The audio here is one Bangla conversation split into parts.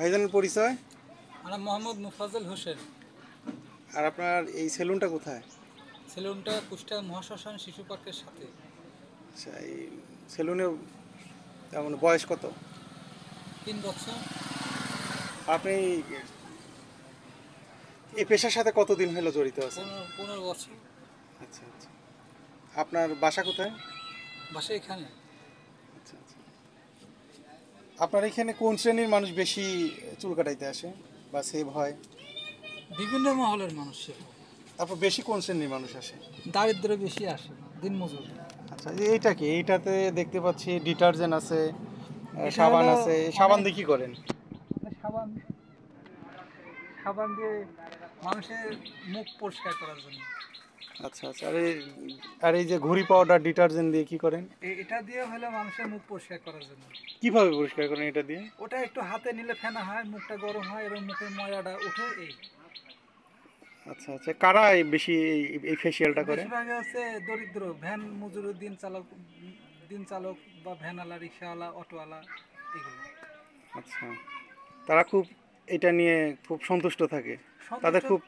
ভাইজানের পরিচয়? আমার মোহাম্মদ মুফাজ্জল হোসেন। আর আপনার এই সেলুনটা কোথায়? সেলুনটা কুষ্টিয়া মহাশ্মশান শিশু পার্কের সাথে। আচ্ছা, এই সেলুনের তেমন বয়স কত? 3 বছর। আপনি এই পেশার সাথে কতদিন হলো জড়িত আছেন? 15 বছর। আচ্ছা আচ্ছা। আপনার বাসা কোথায়? বাসা এখানে। আচ্ছা আচ্ছা। আপনার এখানে কোন শ্রেণীর মানুষ বেশি চুল কাটাইতে আসে বা সেভ হয়? বিভিন্ন মহলের মানুষের। তারপর বেশি কোন শ্রেণীর মানুষ আসে? দারিদ্র বেশি আসে, দিনমজুর। আচ্ছা, এইটা কি? এইটাতে দেখতে পাচ্ছি ডিটারজেন্ট আছে, এটা সাবান হলো আছে। সাবান অনেক দিয়ে কি করেন? সাবান সাবান দিয়ে মানুষের মুখ পরিষ্কার করার জন্য। আচ্ছা আচ্ছা। আর এই যে ঘুড়ি পাউডার ডিটারজেন্ট দিয়ে কি করেন? এটা দিয়ে হলো মানুষের মুখ পরিষ্কার করার জন্য। কিভাবে পরিষ্কার করেন এটা দিয়ে? ওটা একটু হাতে নিলে ফেনা হয়, মুখটা গরম হয় এবং মুখের ময়লাটা উঠে। এই আচ্ছা আচ্ছা। কারা বেশি এই ফেসিয়ালটা করে? বেশিরভাগ হচ্ছে দরিদ্র ভ্যান মজুর, দিন চালক বা ভ্যানওয়ালা, রিক্সাওয়ালা, অটোওয়ালা, এগুলো। আচ্ছা, তারা খুব এটা নিয়ে খুব সন্তুষ্ট থাকে, তাদের সন্তুষ্ট। খুব।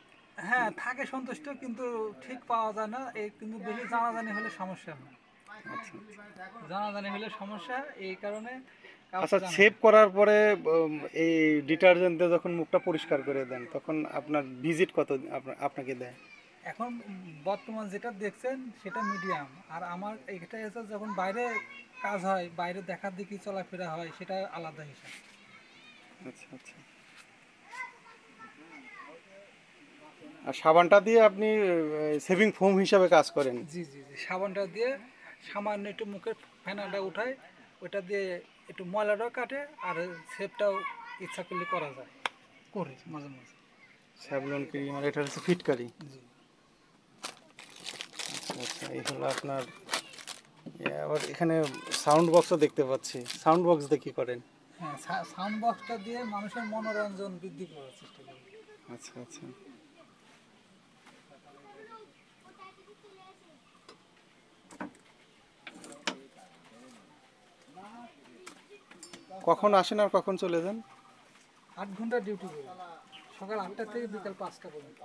হ্যাঁ, থাকে সন্তুষ্ট, কিন্তু ঠিক পাওয়া যায় না। এই কিন্তু বেশি জানাজানি হলে সমস্যা হয়। আচ্ছা জানাজানি হলে সমস্যা, এই কারণে কাউকে আচ্ছা। জানায় শেভ না। করার পরে এই ডিটারজেন্ট দিয়ে যখন মুখটা পরিষ্কার করে দেন তখন আপনার ভিজিট কত আপনাকে দেয়? এখন বর্তমান যেটা দেখছেন সেটা মিডিয়াম। আর আমার এটা হচ্ছে যখন বাইরে কাজ হয়, বাইরে দেখা দেখি চলাফেরা হয়, সেটা আলাদা হিসাব। আচ্ছা আচ্ছা। আর সাবানটা দিয়ে আপনি সেভিং ফোম হিসাবে কাজ করেন? জি জি জি, সাবানটা দিয়ে সামান্য একটু মুখের ফেনাটা উঠায়, ওটা দিয়ে একটু ময়লাটাও কাটে, আর সেপটাও ইচ্ছা করলে করা যায়, করি মাঝে মাঝে। স্যাভলন ক্রিম, আর এটা হচ্ছে ফিটকারি। জি। আচ্ছা আচ্ছা। এই হলো আপনার। আবার এখানে সাউন্ড বক্সও দেখতে পাচ্ছি। সাউন্ড বক্স দিয়ে কি করেন? হ্যাঁ, সাউন্ড বক্সটা দিয়ে মানুষের মনোরঞ্জন বৃদ্ধি করার চেষ্টা করি। আচ্ছা আচ্ছা। কখন আসেন আর কখন চলে যান? 8 ঘন্টা ডিউটি করি, সকাল 8টা থেকে বিকাল 5টা পর্যন্ত।